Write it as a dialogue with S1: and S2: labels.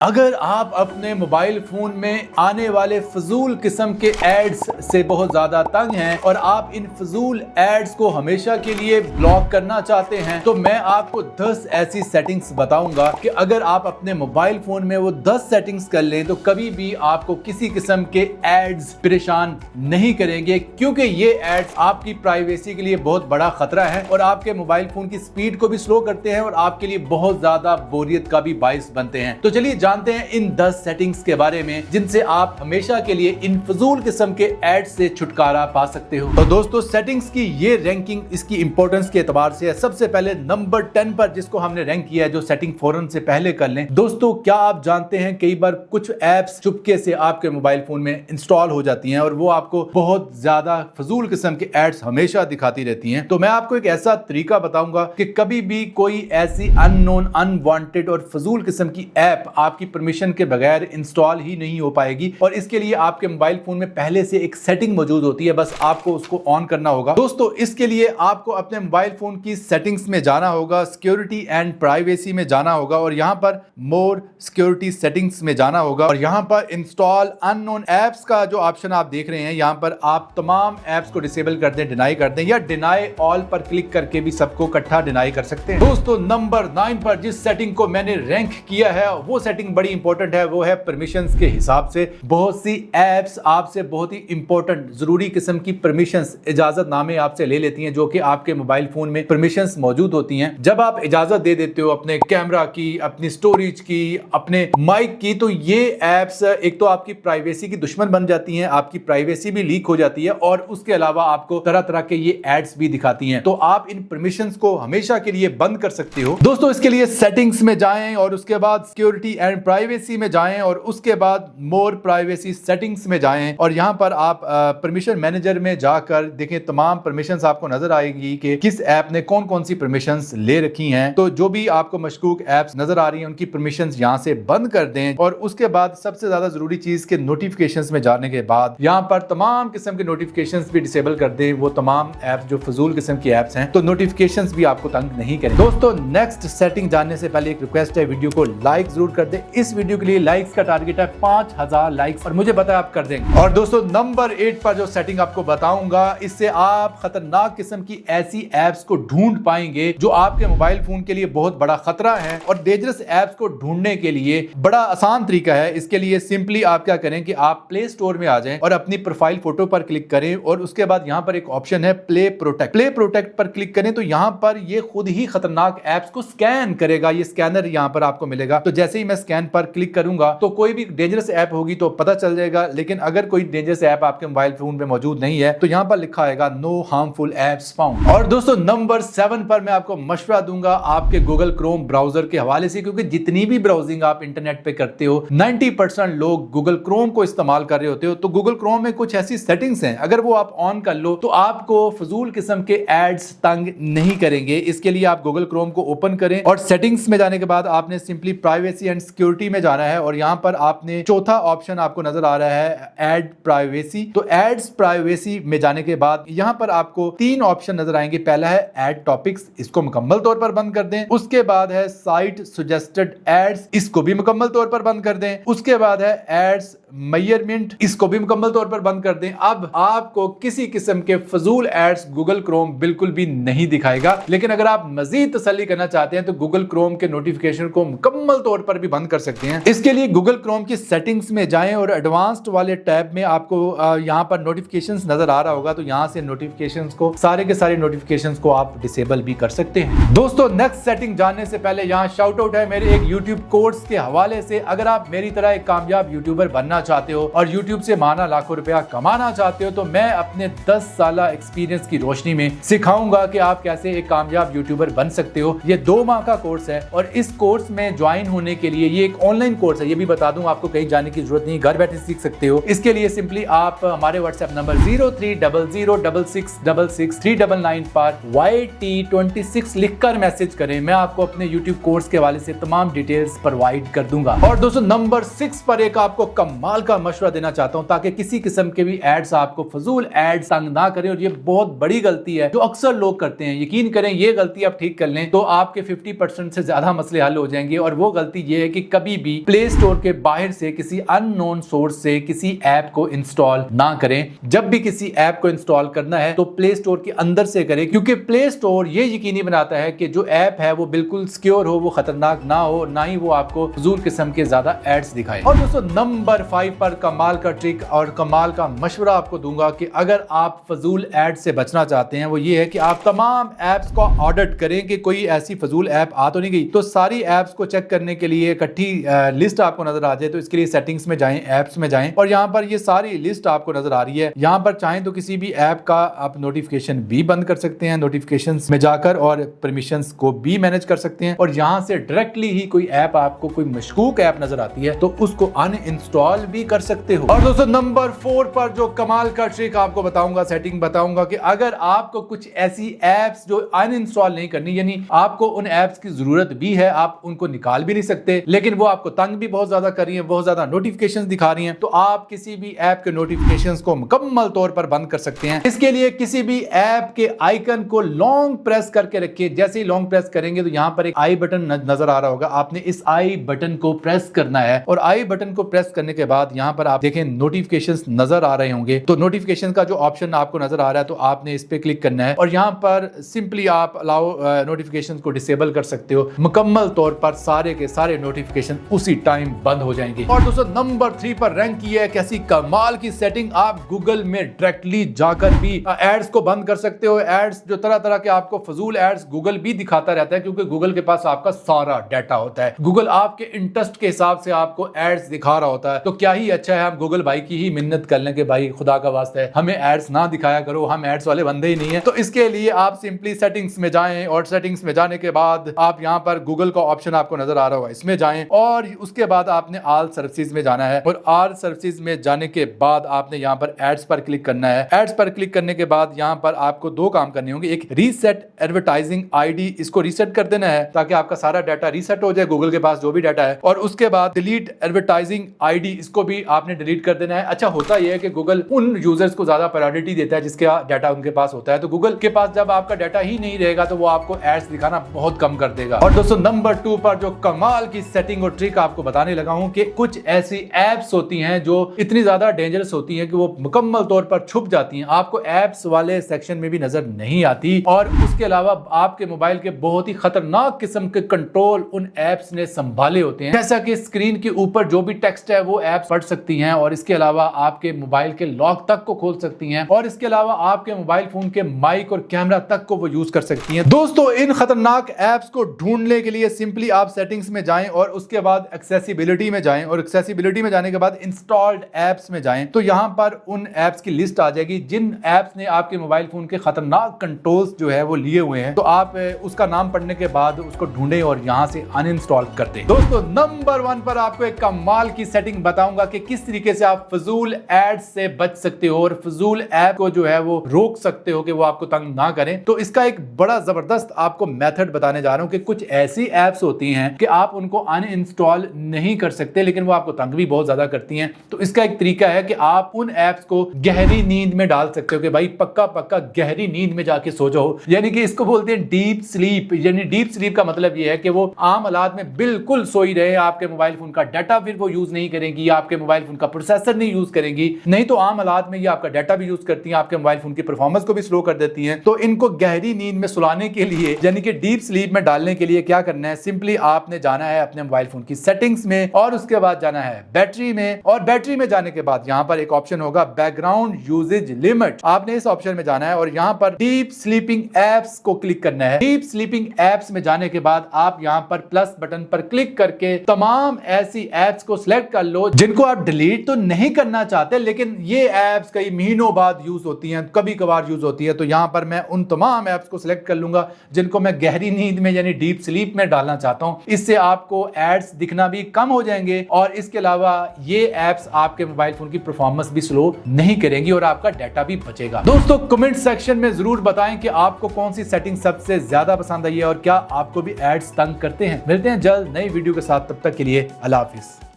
S1: अगर आप अपने मोबाइल फोन में आने वाले फजूल किस्म के एड्स से बहुत ज़्यादा तंग हैं और आप इन फजूल एड्स को हमेशा के लिए ब्लॉक करना चाहते हैं, तो मैं आपको 10 ऐसी सेटिंग्स बताऊंगा कि अगर आप अपने मोबाइल फोन में वो 10 सेटिंग्स कर लें तो कभी भी आपको किसी किस्म के एड्स परेशान नहीं करेंगे, क्योंकि ये एड्स आपकी प्राइवेसी के लिए बहुत बड़ा खतरा है और आपके मोबाइल फोन की स्पीड को भी स्लो करते हैं और आपके लिए बहुत ज्यादा बोरियत का भी बाइस बनते हैं। तो चलिए जानते हैं इन 10 सेटिंग्स के बारे में जिनसे आप हमेशा के लिए इन फजूल किस्म के एड्स से छुटकारा पा सकते हो। तो दोस्तों, सेटिंग्स की ये रैंकिंग इसकी इंपॉर्टेंस के एतबार से है। सबसे पहले नंबर 10 पर जिसको हमने रैंक किया है, जो सेटिंग फौरन से पहले कर लें। दोस्तों, क्या आप जानते हैं कई बार कुछ एप्स चुपके से आपके मोबाइल फोन में इंस्टॉल हो जाती हैं और वो आपको बहुत ज्यादा फजूल किस्म के एड्स हमेशा दिखाती रहती हैं। तो मैं आपको एक ऐसा तरीका बताऊंगा कि कभी भी कोई ऐसी अननोन, अनवांटेड और फजूल किस्म की ऐप आपकी परमिशन के बगैर इंस्टॉल ही नहीं हो पाएगी। और इसके लिए आपके मोबाइल फोन में पहले से एक सेटिंग मौजूद होती है, बस आपको उसको ऑन करना होगा। दोस्तों, इसके लिए आपको अपने मोबाइल फोन की सेटिंग्स में जाना होगा, सिक्योरिटी एंड प्राइवेसी में जाना होगा और यहां पर मोर सिक्योरिटी सेटिंग्स में जाना होगा और यहां पर इंस्टॉल अननोन एप्स का जो ऑप्शन आप देख रहे हैं, यहां पर आप तमाम एप्स को डिसेबल कर दें, डिनाई कर दें, या डिनाई ऑल पर क्लिक करके भी सबको इकट्ठा डिनाई कर सकते हैं। दोस्तों, नंबर 9 पर जिस सेटिंग को मैंने रैंक किया है वो सेटिंग बड़ी इंपॉर्टेंट है, वो है परमिशंस के हिसाब से। बहुत सी एप्स आपसे बहुत ही इंपॉर्टेंट जरूरी किस्म की परमिशंस, इजाजत नामे आपसे ले लेती हैं, जो कि आपके मोबाइल फोन में परमिशंस मौजूद होती हैं। जब आप इजाजत दे देते हो अपने कैमरा की, अपनी स्टोरेज की, अपने माइक की, तो ये एप्स एक तो आपकी प्राइवेसी की दुश्मन बन जाती हैं, आपकी प्राइवेसी भी लीक हो जाती है और उसके अलावा आपको तरह तरह के ये एड्स भी दिखाती हैं। तो आप इन परमिशंस को हमेशा के लिए बंद कर सकते हो। दोस्तों, इसके लिए सेटिंग्स में जाएं और उसके बाद सिक्योरिटी एंड प्राइवेसी में जाएं और उसके बाद मोर प्राइवेसी सेटिंग्स में जाएं और यहां पर आप परमिशन मैनेजर में जाकर देखें, तमाम परमिशंस आपको नजर आएगी कि किस ऐप ने कौन कौन सी परमिशंस ले रखी हैं। तो जो भी आपको मशकूक ऐप्स नजर आ रही हैं उनकी परमिशंस यहां से बंद कर दें और उसके बाद सबसे ज्यादा जरूरी चीज के नोटिफिकेशंस में जाने के बाद यहां पर तमाम किस्म के नोटिफिकेशंस भी डिसेबल कर दें, वो तमाम ऐप्स जो फजूल किस्म की ऐप्स हैं, तो नोटिफिकेशंस भी आपको तंग नहीं करें। दोस्तों, नेक्स्ट सेटिंग जानने से पहले एक रिक्वेस्ट है, वीडियो को लाइक जरूर कर दें। इस वीडियो के लिए लाइक्स का टारगेट है 5000 लाइक्स और मुझे पता है आप कर देंगे। और दोस्तों, नंबर 8 पर जो सेटिंग आपको बताऊंगा, इससे आप खतरनाक किस्म की ऐसी एप्स को ढूंढ पाएंगे जो आपके मोबाइल फोन के लिए बहुत बड़ा खतरा है। और डेंजरस एप्स को ढूंढने के लिए बड़ा आसान तरीका है। इसके लिए सिंपली आप क्या करें कि आप प्ले स्टोर में आ जाएं और अपनी प्रोफाइल फोटो पर क्लिक करें और उसके बाद यहां पर एक ऑप्शन है प्ले प्रोटेक्ट। प्ले प्रोटेक्ट पर क्लिक करें तो यहां पर ये खुद ही खतरनाक एप्स को स्कैन करेगा। ये स्कैनर यहां पर आपको मिलेगा। तो जैसे ही मैं स्कैन पर क्लिक करूंगा तो कोई भी डेंजरस ऐप होगी तो पता चल जाएगा, लेकिन अगर कोई डेंजरस ऐप आपके मोबाइल फोन में मौजूद नहीं है तो यहां पर लिखा आएगा नो हार्मफुल एप्स फाउंड। और दोस्तों, नंबर 7 पर मैं आपको मशवरा दूंगा आपके गूगल क्रोम ब्राउजर के हवाले से, क्योंकि जितनी भी ब्राउजिंग आप इंटरनेट पे करते हो 90% लोग गूगल क्रोम को इस्तेमाल कर रहे होते हो। तो गूगल क्रोम में कुछ ऐसी सेटिंग्स हैं, अगर वो आप ऑन कर लो तो आपको फजूल किस्म के एड्स तंग नहीं करेंगे। इसके लिए आप गूगल क्रोम को ओपन करें और सेटिंग्स में जाने के बाद आपने सिंपली प्राइवेसी एंड सिक्योरिटी में जाना है और यहां पर आपने चौथा ऑप्शन आपको नजर आ रहा है एड प्राइवेसी। तो एड्स प्राइवेसी में जाने के बाद यहां पर आपको 3 ऑप्शन नजर आएंगे। पहला है एड टॉपिक्स, इसको मुकम्मल तौर पर बंद कर दें। उसके बाद है साइट सजेस्टेड एड्स, इसको भी मुकम्मल तौर पर बंद कर दें। उसके बाद है एड्स मेजरमेंट, इसको भी मुकम्मल तौर पर बंद कर दें। अब आपको किसी किस्म के फजूल एड्स गूगल क्रोम बिल्कुल भी नहीं दिखाएगा। लेकिन अगर आप मजीद तसल्ली करना चाहते हैं तो गूगल क्रोम के नोटिफिकेशन को मुकम्मल तौर पर भी बंद कर सकते हैं। इसके लिए गूगल क्रोम की सेटिंग्स में जाएं और एडवांस्ड वाले टैब में आपको यहां पर नोटिफिकेशंस नजर आ रहा होगा, तो यहां से नोटिफिकेशंस को, सारे के सारे नोटिफिकेशंस को आप डिसेबल भी कर सकते हैं। दोस्तों, नेक्स्ट सेटिंग जानने से पहले यहां शाउट आउट है मेरे एक YouTube कोर्स के हवाले से। अगर आप मेरी तरह एक कामयाब यूट्यूबर बनना चाहते हो और YouTube से माना लाखों रुपया कमाना चाहते हो तो मैं अपने 10 साल एक्सपीरियंस की रोशनी में सिखाऊंगा कि आप कैसे एक कामयाब यूट्यूबर बन सकते हो। ये 2 माह का कोर्स है और इस कोर्स में ज्वाइन होने के लिए, ये एक ऑनलाइन कोर्स है, ये भी बता दूं, आपको कहीं जाने की जरूरत नहीं, घर बैठे सीख सकते हो। इसके लिए सिंपली आप हमारे व्हाट्सएप नंबर 0300666399 पर YT26 लिखकर मैसेज करें। मैं आपको अपने YouTube कोर्स के हवाले से तमाम डिटेल्स प्रोवाइड कर दूंगा। और दोस्तों, नंबर 6 पर एक आपको कमाल कमाल का मशवरा देना चाहता हूं ताकि किसी किस्म के भी एड्स आपको फजूल एड्स तंग ना करें। और ये बहुत बड़ी गलती है जो अक्सर लोग करते हैं। यकीन करें ये गलती आप ठीक कर लें तो आपके 50% से ज्यादा मसले हल हो जाएंगे। और वो गलती ये है कि कभी भी प्ले स्टोर के बाहर से किसी अननोन सोर्स से किसी ऐप को इंस्टॉल ना करें। जब भी किसी ऐप को इंस्टॉल करना है तो प्ले स्टोर के अंदर से करें, क्योंकि प्ले स्टोर ये यकीनी बनाता है कि जो ऐप है वो बिल्कुल सिक्योर हो, वो खतरनाक ना हो, ना ही वो आपको फजूल किस्म के ज्यादा एड्स दिखाए। और दोस्तों नंबर 5 पर कमाल का ट्रिक और कमाल का मशवरा आपको दूंगा कि अगर आप फजूल एड से बचना चाहते हैं वो ये है कि आप तमाम एप्स को ऑडिट करें कि कोई ऐसी फजूल ऐप आ तो नहीं गई। तो सारी एप्स को चेक करने के लिए इकट्ठी लिस्ट आपको नजर आ जाए तो इसके लिए सेटिंग्स में जाएं, एप्स में जाएं और यहाँ पर ये सारी लिस्ट आपको नजर आ रही है। यहाँ पर चाहें तो किसी भी ऐप का आप नोटिफिकेशन भी बंद कर सकते हैं, नोटिफिकेशंस में जाकर, और परमिशंस को भी मैनेज कर सकते हैं। और यहाँ से डायरेक्टली ही कोई ऐप आपको कोई मशकूक ऐप नजर आती है तो उसको अनइंस्टॉल भी कर सकते हो। और दोस्तों नंबर 4 पर जो कमाल का ट्रिक आपको बताऊंगा, सेटिंग बताऊंगा कि अगर आपको कुछ ऐसी एप्स जो अनइंस्टॉल नहीं करनी, यानी आपको उन एप्स की जरूरत भी है, आप उनको निकाल भी नहीं सकते, लेकिन वो आपको तंग भी बहुत ज्यादा कर रही है, बहुत ज्यादा नोटिफिकेशंस दिखा रही हैं, तो आप किसी भी ऐप के नोटिफिकेशंस को मुकम्मल तौर पर बंद कर सकते हैं। इसके लिए किसी भी ऐप के आइकन को लॉन्ग प्रेस करके रखिए। जैसे ही लॉन्ग प्रेस करेंगे तो यहाँ पर एक आई बटन नजर आ रहा होगा, आपने इस आई बटन को प्रेस करना है। और आई बटन को प्रेस करने के बाद यहाँ पर आप देखें नोटिफिकेशंस नजर आ रहे होंगे, तो नोटिफिकेशन का जो ऑप्शन आपको नजर आ रहा है तो आपने इस पे क्लिक करना है। और यहाँ पर सिंपली आप अलाउ नोटिफिकेशन को डिसेबल कर सकते हो। मुकम्मल तौर पर सारे के सारे नोटिफिकेशन उसी टाइम बंद हो जाएंगे। और दोस्तों नंबर 3 पर रैंक की है कैसी कमाल की सेटिंग, आप गूगल में डायरेक्टली जाकर भी एड्स को बंद कर सकते हो। एड्स जो तरह तरह के आपको फजूल एड्स गूगल भी दिखाता रहता है, क्योंकि गूगल के पास आपका सारा डाटा होता है। गूगल आपके इंटरेस्ट के हिसाब से आपको एड्स दिखा रहा होता है। तो क्या ही अच्छा है हम गूगल भाई की ही मिन्नत कर लें कि भाई खुदा का वास्ता है हमें एड्स ना दिखाया करो, हम एड्स वाले बंदे ही नहीं है। तो इसके लिए आप सिंपली सेटिंग्स में जाएं और सेटिंग्स में जाने के बाद आप यहाँ पर गूगल का ऑप्शन आपको नजर आ रहा होगा, इसमें जाएं और उसके बाद आपने ऑल सर्विसेज में जाना है। और ऑल सर्विसेज में जाने के बाद आपने यहाँ पर एड्स पर क्लिक करना है। एड्स पर क्लिक करने के बाद यहाँ पर आपको दो काम करने होंगे। एक रीसेट एडवर्टाइजिंग आईडी, इसको रीसेट कर देना है ताकि आपका सारा डाटा रीसेट हो जाए, गूगल के पास जो भी डाटा है। और उसके बाद डिलीट एडवर्टाइजिंग आईडी, इसको भी आपने डिलीट कर देना है। अच्छा होता यह है कि गूगल उन यूजर्स को ज्यादा प्रायोरिटी देता है जिसका डाटा उनके पास होता है। तो गूगल के पास जब आपका डाटा ही नहीं रहेगा तो वो आपको एड्स दिखाना बहुत कम कर देगा। और दोस्तों नंबर 2 पर जो कमाल की सेटिंग और ट्रिक आपको बताने लगा हूं कि कुछ ऐसी एप्स होती हैं जो इतनी ज्यादा डेंजरस होती हैं कि वो मुकम्मल तौर पर छुप जाती हैं, आपको एप्स वाले सेक्शन में भी नजर नहीं आती। और उसके अलावा आपके मोबाइल के बहुत ही खतरनाक किस्म के कंट्रोल उन एप्स ने संभाले होते हैं। जैसा कि स्क्रीन के ऊपर जो भी टेक्स्ट है वो एप्स पढ़ सकती हैं और इसके अलावा आपके मोबाइल के लॉक तक को खोल सकती हैं और इसके अलावा आपके मोबाइल फोन के माइक और कैमरा तक को वो यूज कर सकती हैं। दोस्तों इन खतरनाक एप्स को ढूंढने के लिए सिंपली आप सेटिंग्स में जाएं और उसके बाद एक्सेसिबिलिटी में जाएं और एक्सेसिबिलिटी में जाने के बाद इंस्टॉल्ड एप्स में जाएं तो यहां पर उन एप्स की लिस्ट आ जाएगी जिन एप्स ने आपके मोबाइल फोन के खतरनाक कंट्रोल्स जो है वो लिए हुए हैं। तो आप उसका नाम पढ़ने के बाद उसको ढूंढें और यहां से अनइंस्टॉल कर दें। दोस्तों नंबर 1 पर आपको एक कमाल की सेटिंग बताऊंगा कि किस तरीके से आप फजूल एड्स से बच सकते हो और फजूल ऐप को जो है वो रोक सकते हो कि वो आपको तंग ना करें। तो इसका एक बड़ा जबरदस्त आपको मेथड बताने जा रहा हूं कि कुछ ऐसी एप्स होती हैं कि आप उनको अनइंस्टॉल नहीं कर सकते लेकिन वो आपको तंग भी बहुत ज्यादा करती हैं। तो इसका एक तरीका है कि आप उन एप्स को गहरी नींद में डाल सकते हो कि भाई पक्का पक्का गहरी नींद में जाके सो जाओ, यानी कि इसको बोलते हैं डीप स्लीप। यानी डीप स्लीप का मतलब ये है कि वो आम हालात में बिल्कुल सोई रहे, आपके मोबाइल फोन का डाटा फिर वो यूज नहीं करेंगी, आपके मोबाइल फोन का प्रोसेसर नहीं यूज करेंगी, नहीं तो आम हालात में ये आपका डाटा भी यूज करती हैं, आपके मोबाइल फोन की परफॉर्मेंस को भी स्लो कर देती हैं। तो इनको गहरी नींद में सुलाने के लिए यानी कि डीप स्लीप में डालने के लिए क्या करना है, सिंपली आपने जाना है अपने मोबाइल फोन की सेटिंग्स में और उसके बाद जाना है बैटरी में और बैटरी में जाने के बाद यहां पर एक ऑप्शन होगा बैकग्राउंड यूजेज लिमिट, आपने इस ऑप्शन में जाना है और यहां पर डीप स्लीपिंग एप्स को क्लिक करना है। डीप स्लीपिंग एप्स में जाने के बाद आप यहां पर प्लस बटन पर क्लिक करके तमाम ऐसी एप्स को सिलेक्ट कर लो जिनको आप डिलीट तो नहीं करना चाहते लेकिन ये एप्स कई महीनों बाद यूज होती हैं, कभी कभार यूज होती है। तो यहां पर मैं उन तमाम एप्स को सिलेक्ट कर लूंगा जिनको मैं गहरी नींद में यानी डीप स्लीप में डालना चाहता हूं। इससे आपको एड्स दिखना भी कम हो जाएंगे और इसके अलावा ये एप्स आपके मोबाइल फोन की परफॉर्मेंस भी स्लो नहीं करेंगी और आपका डाटा भी बचेगा। दोस्तों कमेंट सेक्शन में जरूर बताएं कि आपको कौन सी सेटिंग सबसे ज्यादा पसंद आई है और क्या आपको भी एड्स तंग करते हैं। मिलते हैं जल्द नई वीडियो के साथ, तब तक के लिए अल्लाह हाफिज।